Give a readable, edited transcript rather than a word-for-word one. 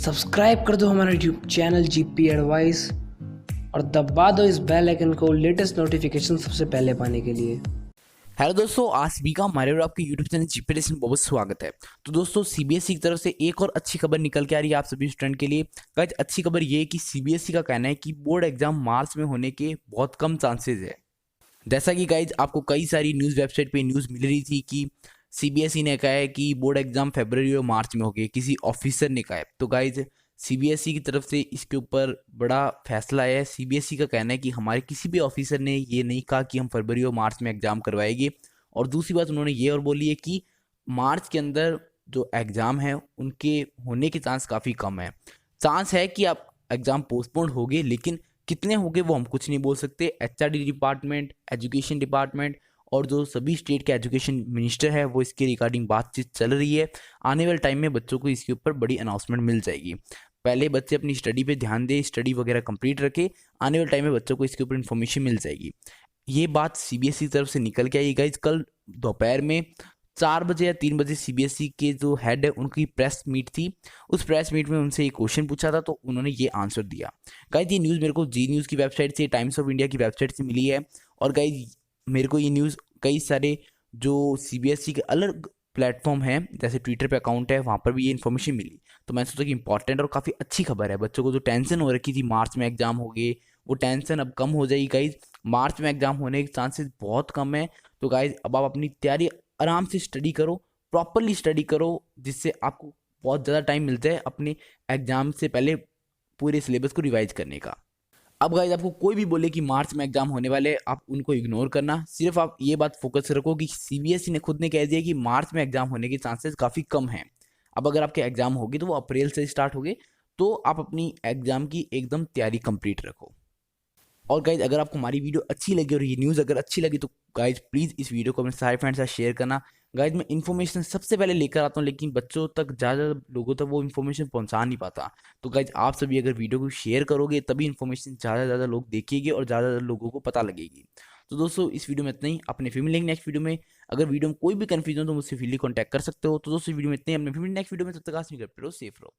Subscribe कर दो हमारा यूट्यूब चैनल जीपी एडवाइस और दबा दो इस बेल आइकन को लेटेस्ट नोटिफिकेशन सबसे पहले पाने के लिए। हेलो दोस्तों, आज सभी का हमारे और आपके यूट्यूब चैनल जीपी एडवाइस में बहुत स्वागत है। तो दोस्तों, सीबीएसई की तरफ से एक और अच्छी खबर निकल के आ रही है आप सभी स्टूडेंट के लिए। गाइस, अच्छी खबर ये है कि सीबीएसई का कहना है कि बोर्ड एग्जाम मार्च में होने के बहुत कम चांसेस है। जैसा कि गाइज आपको कई सारी न्यूज़ वेबसाइट पे न्यूज़ मिल रही थी कि सीबीएसई ने कहा है कि बोर्ड एग्जाम फरवरी और मार्च में होगी, किसी ऑफिसर ने कहा है। तो गाइज सीबीएसई की तरफ से इसके ऊपर बड़ा फैसला आया है। सीबीएसई का कहना है कि हमारे किसी भी ऑफिसर ने ये नहीं कहा कि हम फरवरी और मार्च में एग्जाम करवाएंगे। और दूसरी बात उन्होंने ये और बोली है कि मार्च के अंदर जो एग्ज़ाम है उनके होने के चांस काफ़ी कम है। चांस है कि आप एग्ज़ाम पोस्टपोन्ड होंगे, लेकिन कितने होंगे वो हम कुछ नहीं बोल सकते। एचआरडी डिपार्टमेंट, एजुकेशन डिपार्टमेंट और जो सभी स्टेट के एजुकेशन मिनिस्टर है वो इसके रिगार्डिंग बातचीत चल रही है। आने वाले टाइम में बच्चों को इसके ऊपर बड़ी अनाउंसमेंट मिल जाएगी। पहले बच्चे अपनी स्टडी पे ध्यान दें, स्टडी वगैरह कंप्लीट रखे, आने वाले टाइम में बच्चों को इसके ऊपर इन्फॉर्मेशन मिल जाएगी। ये बात सीबीएसई की तरफ से निकल के आई गाइज। कल दोपहर में 4 बजे या 3 बजे सीबीएसई के जो हेड है उनकी प्रेस मीट थी। उस प्रेस मीट में उनसे ये क्वेश्चन पूछा था तो उन्होंने ये आंसर दिया। गाइज, ये न्यूज़ मेरे को जी न्यूज़ की वेबसाइट से, टाइम्स ऑफ इंडिया की वेबसाइट से मिली है। और गाइज मेरे को ये न्यूज़ कई सारे जो सीबीएसई के अलग प्लेटफॉर्म है, जैसे ट्विटर पे अकाउंट है, वहाँ पर भी ये इन्फॉर्मेशन मिली। तो मैंने सोचा कि इंपॉर्टेंट और काफ़ी अच्छी खबर है। बच्चों को जो टेंशन हो रखी थी मार्च में एग्जाम हो गए, वो टेंशन अब कम हो जाएगी गाइज। मार्च में एग्जाम होने के चांसेस बहुत कम है। तो गाइज अब आप अपनी तैयारी आराम से स्टडी करो, प्रॉपरली स्टडी करो, जिससे आपको बहुत ज़्यादा टाइम मिलता है अपने एग्जाम से पहले पूरे सिलेबस को रिवाइज करने का। अब गाइज आपको कोई भी बोले कि मार्च में एग्जाम होने वाले, आप उनको इग्नोर करना। सिर्फ आप ये बात फोकस रखो कि सीबीएसई ने खुद ने कह दिया कि मार्च में एग्जाम होने के चांसेस काफ़ी कम हैं। अब अगर आपके एग्जाम होगी तो वो अप्रैल से स्टार्ट होगी। तो आप अपनी एग्जाम की एकदम तैयारी कंप्लीट रखो। और गाइज अगर आपको हमारी वीडियो अच्छी लगी और ये न्यूज़ अगर अच्छी लगी तो गाइज प्लीज़ इस वीडियो को अपने सारे फ्रेंड्स के साथ शेयर करना। गाइज मैं इन्फॉर्मेशन सबसे पहले लेकर आता हूँ, लेकिन बच्चों तक, ज़्यादा लोगों तक वो इन्फॉर्मेशन पहुँचा नहीं पाता। तो गाइज आप सभी अगर वीडियो को शेयर करोगे तभी इन्फॉर्मेशन ज़्यादा से ज़्यादा लोग देखेंगे और ज़्यादा लोगों को पता लगेगी। तो दोस्तों, इस वीडियो में इतना ही। अपने फिर मिलेंगे नेक्स्ट वीडियो में। अगर वीडियो में कोई भी कन्फ्यूजन हो तो मुझसे फ्रीली कॉन्टैक्ट कर सकते हो। तो दोस्तों, वीडियो में इतने ही। अपने फिर नेक्स्ट वीडियो में, तब तक आस नहीं करते रहो, सेफ रहो।